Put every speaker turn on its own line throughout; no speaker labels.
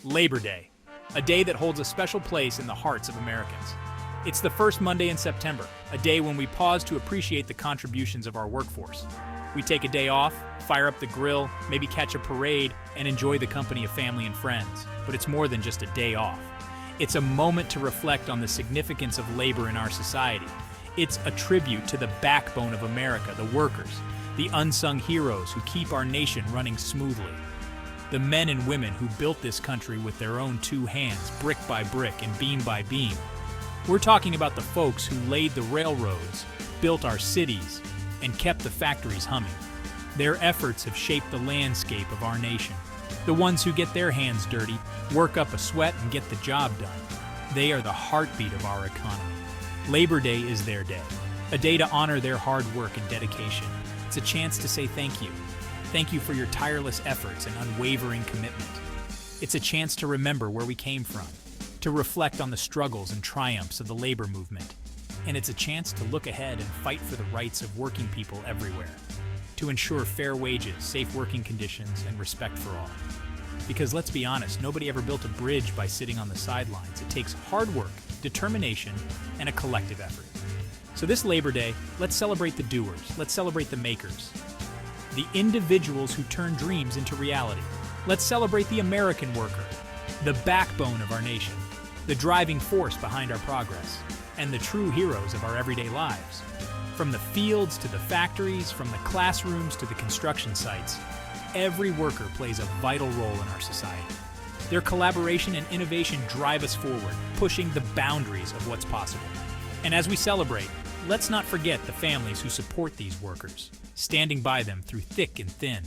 Labor Day, a day that holds a special place in the hearts of Americans. It's the first Monday in September, a day when we pause to appreciate the contributions of our workforce. We take a day off, fire up the grill, maybe catch a parade, and enjoy the company of family and friends. But it's more than just a day off. It's a moment to reflect on the significance of labor in our society. It's a tribute to the backbone of America, the workers, the unsung heroes who keep our nation running smoothly. The men and women who built this country with their own two hands, brick by brick and beam by beam. We're talking about the folks who laid the railroads, built our cities, and kept the factories humming. Their efforts have shaped the landscape of our nation. The ones who get their hands dirty, work up a sweat, and get the job done. They are the heartbeat of our economy. Labor Day is their day, a day to honor their hard work and dedication. It's a chance to say thank you. Thank you for your tireless efforts and unwavering commitment. It's a chance to remember where we came from, to reflect on the struggles and triumphs of the labor movement. And it's a chance to look ahead and fight for the rights of working people everywhere, to ensure fair wages, safe working conditions, and respect for all. Because let's be honest, nobody ever built a bridge by sitting on the sidelines. It takes hard work, determination, and a collective effort. So this Labor Day, let's celebrate the doers, let's celebrate the makers, the individuals who turn dreams into reality. Let's celebrate the American worker, the backbone of our nation, the driving force behind our progress, and the true heroes of our everyday lives. From the fields to the factories, from the classrooms to the construction sites, every worker plays a vital role in our society. Their collaboration and innovation drive us forward, pushing the boundaries of what's possible. And as we celebrate, let's not forget the families who support these workers, standing by them through thick and thin.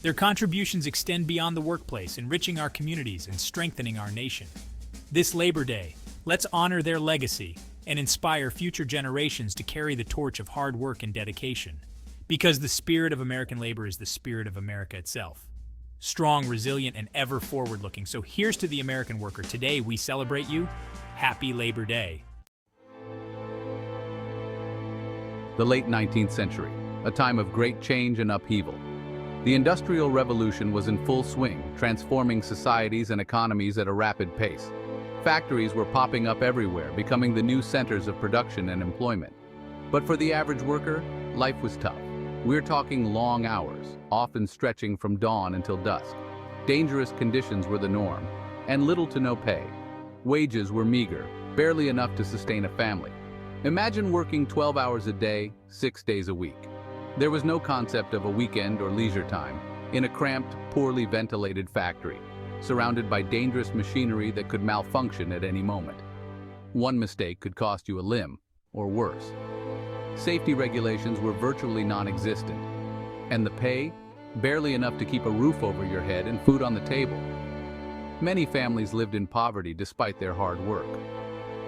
Their contributions extend beyond the workplace, enriching our communities and strengthening our nation. This Labor Day, let's honor their legacy and inspire future generations to carry the torch of hard work and dedication. Because the spirit of American labor is the spirit of America itself. Strong, resilient, and ever forward-looking. So here's to the American worker. Today we celebrate you. Happy Labor Day.
The late 19th century, a time of great change and upheaval. The Industrial Revolution was in full swing, transforming societies and economies at a rapid pace. Factories were popping up everywhere, becoming the new centers of production and employment. But for the average worker, life was tough. We're talking long hours, often stretching from dawn until dusk. Dangerous conditions were the norm, and little to no pay. Wages were meager, barely enough to sustain a family. Imagine working 12 hours a day, 6 days a week. There was no concept of a weekend or leisure time, in a cramped, poorly ventilated factory, surrounded by dangerous machinery that could malfunction at any moment. One mistake could cost you a limb, or worse. Safety regulations were virtually non-existent, and the pay, barely enough to keep a roof over your head and food on the table. Many families lived in poverty despite their hard work.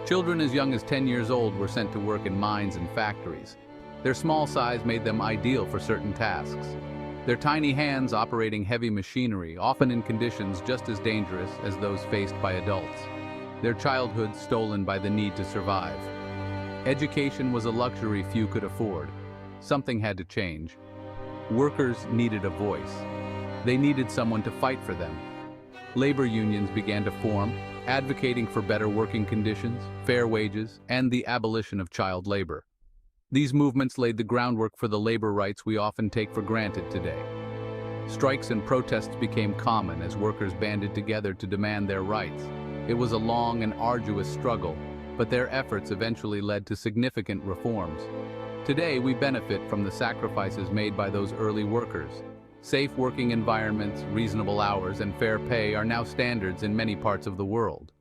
Children as young as 10 years old were sent to work in mines and factories. Their small size made them ideal for certain tasks. Their tiny hands operating heavy machinery, often in conditions just as dangerous as those faced by adults. Their childhood stolen by the need to survive. Education was a luxury few could afford. Something had to change. Workers needed a voice. They needed someone to fight for them. Labor unions began to form, advocating for better working conditions, fair wages, and the abolition of child labor. These movements laid the groundwork for the labor rights we often take for granted today. Strikes and protests became common as workers banded together to demand their rights. It was a long and arduous struggle, but their efforts eventually led to significant reforms. Today, we benefit from the sacrifices made by those early workers. Safe working environments, reasonable hours, and fair pay are now standards in many parts of the world.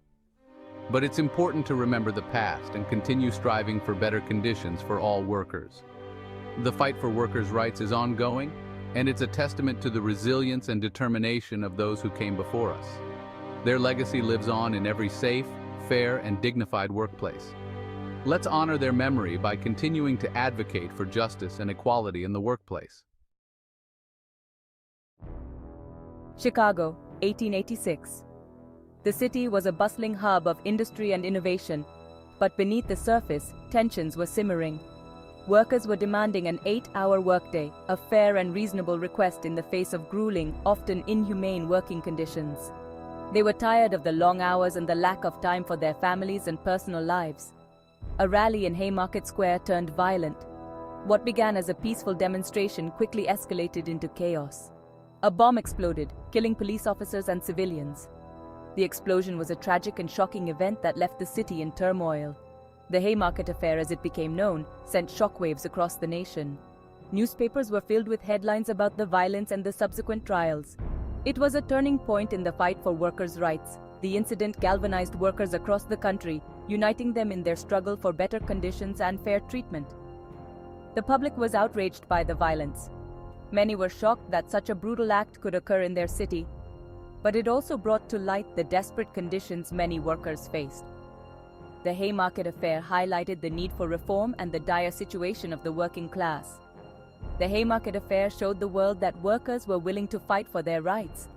But it's important to remember the past and continue striving for better conditions for all workers. The fight for workers' rights is ongoing, and it's a testament to the resilience and determination of those who came before us. Their legacy lives on in every safe, fair, and dignified workplace. Let's honor their memory by continuing to advocate for justice and equality in the workplace.
Chicago, 1886. The city was a bustling hub of industry and innovation, but beneath the surface, tensions were simmering. Workers were demanding an 8-hour workday, a fair and reasonable request in the face of grueling, often inhumane working conditions. They were tired of the long hours and the lack of time for their families and personal lives. A rally in Haymarket Square turned violent. What began as a peaceful demonstration quickly escalated into chaos. A bomb exploded, killing police officers and civilians. The explosion was a tragic and shocking event that left the city in turmoil. The Haymarket Affair, as it became known, sent shockwaves across the nation. Newspapers were filled with headlines about the violence and the subsequent trials. It was a turning point in the fight for workers' rights. The incident galvanized workers across the country, uniting them in their struggle for better conditions and fair treatment. The public was outraged by the violence. Many were shocked that such a brutal act could occur in their city, but it also brought to light the desperate conditions many workers faced. The Haymarket Affair highlighted the need for reform and the dire situation of the working class. The Haymarket Affair showed the world that workers were willing to fight for their rights.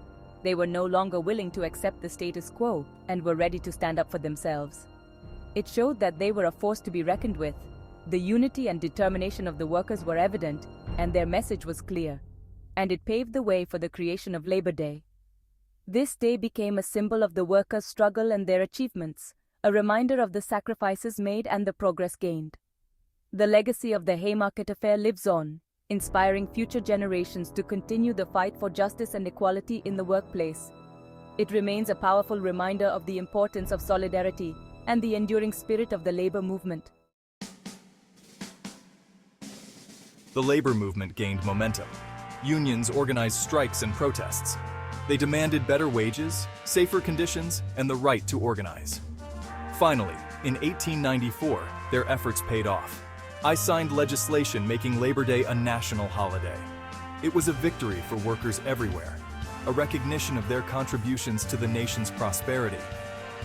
They were no longer willing to accept the status quo and were ready to stand up for themselves. It showed that they were a force to be reckoned with. The unity and determination of the workers were evident, and their message was clear. And it paved the way for the creation of Labor Day. This day became a symbol of the workers' struggle and their achievements, a reminder of the sacrifices made and the progress gained. The legacy of the Haymarket Affair lives on, inspiring future generations to continue the fight for justice and equality in the workplace. It remains a powerful reminder of the importance of solidarity and the enduring spirit of the labor movement.
The labor movement gained momentum. Unions organized strikes and protests. They demanded better wages, safer conditions, and the right to organize. Finally, in 1894, their efforts paid off. I signed legislation making Labor Day a national holiday. It was a victory for workers everywhere, a recognition of their contributions to the nation's prosperity.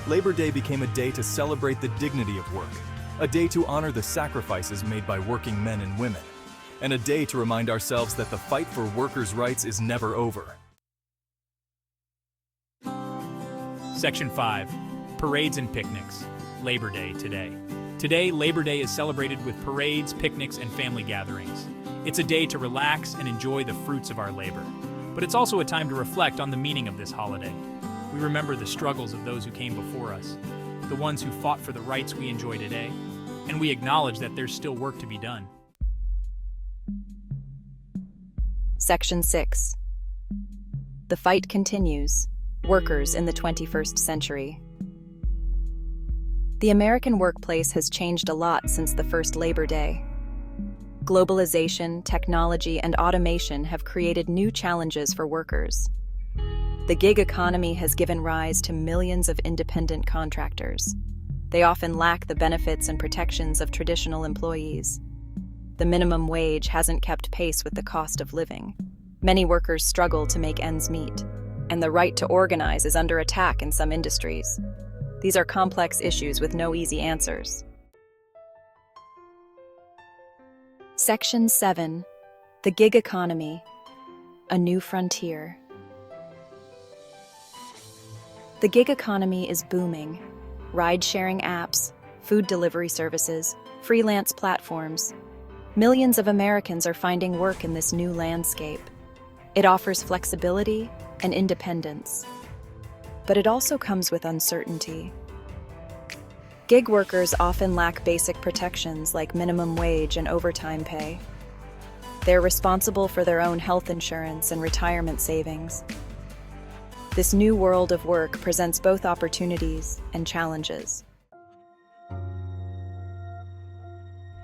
Labor Day became a day to celebrate the dignity of work, a day to honor the sacrifices made by working men and women, and a day to remind ourselves that the fight for workers' rights is never over.
Section 5. Parades and picnics. Labor Day today. Today, Labor Day is celebrated with parades, picnics, and family gatherings. It's a day to relax and enjoy the fruits of our labor. But it's also a time to reflect on the meaning of this holiday. We remember the struggles of those who came before us, the ones who fought for the rights we enjoy today, and we acknowledge that there's still work to be done.
Section 6. The fight continues. Workers in the 21st century. The American workplace has changed a lot since the first Labor Day. Globalization, technology, and automation have created new challenges for workers. The gig economy has given rise to millions of independent contractors. They often lack the benefits and protections of traditional employees. The minimum wage hasn't kept pace with the cost of living. Many workers struggle to make ends meet, and the right to organize is under attack in some industries. These are complex issues with no easy answers. Section 7. The gig economy. A new frontier. The gig economy is booming. Ride-sharing apps, food delivery services, freelance platforms. Millions of Americans are finding work in this new landscape. It offers flexibility and independence. But it also comes with uncertainty. Gig workers often lack basic protections like minimum wage and overtime pay. They're responsible for their own health insurance and retirement savings. This new world of work presents both opportunities and challenges.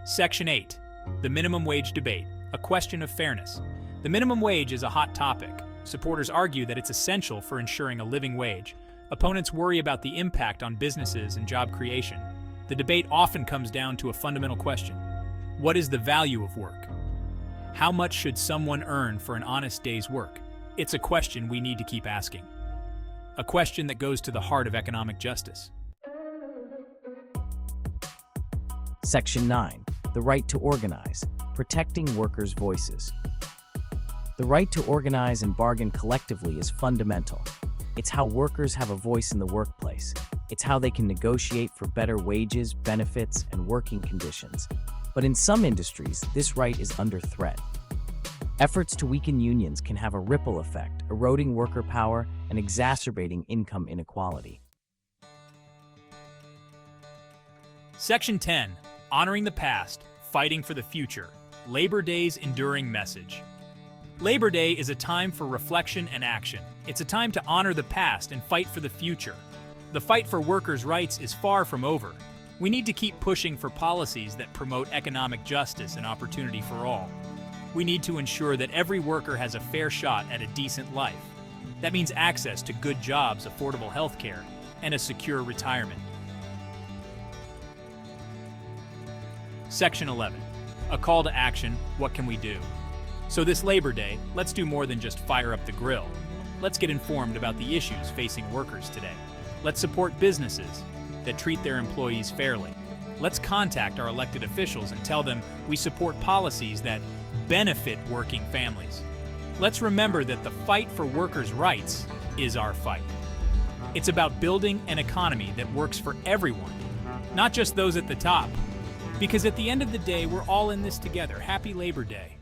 Section 8. The minimum wage debate, a question of fairness. The minimum wage is a hot topic. Supporters argue that it's essential for ensuring a living wage. Opponents worry about the impact on businesses and job creation. The debate often comes down to a fundamental question. What is the value of work? How much should someone earn for an honest day's work? It's a question we need to keep asking. A question that goes to the heart of economic justice.
Section 9. The right to organize, protecting workers' voices. The right to organize and bargain collectively is fundamental. It's how workers have a voice in the workplace. It's how they can negotiate for better wages, benefits, and working conditions. But in some industries, this right is under threat. Efforts to weaken unions can have a ripple effect, eroding worker power and exacerbating income inequality.
Section 10. Honoring the past, fighting for the future. Labor Day's enduring message. Labor Day is a time for reflection and action. It's a time to honor the past and fight for the future. The fight for workers' rights is far from over. We need to keep pushing for policies that promote economic justice and opportunity for all. We need to ensure that every worker has a fair shot at a decent life. That means access to good jobs, affordable health care, and a secure retirement. Section 11. A call to action, what can we do? So this Labor Day, let's do more than just fire up the grill. Let's get informed about the issues facing workers today. Let's support businesses that treat their employees fairly. Let's contact our elected officials and tell them we support policies that benefit working families. Let's remember that the fight for workers' rights is our fight. It's about building an economy that works for everyone, not just those at the top. Because at the end of the day, we're all in this together. Happy Labor Day.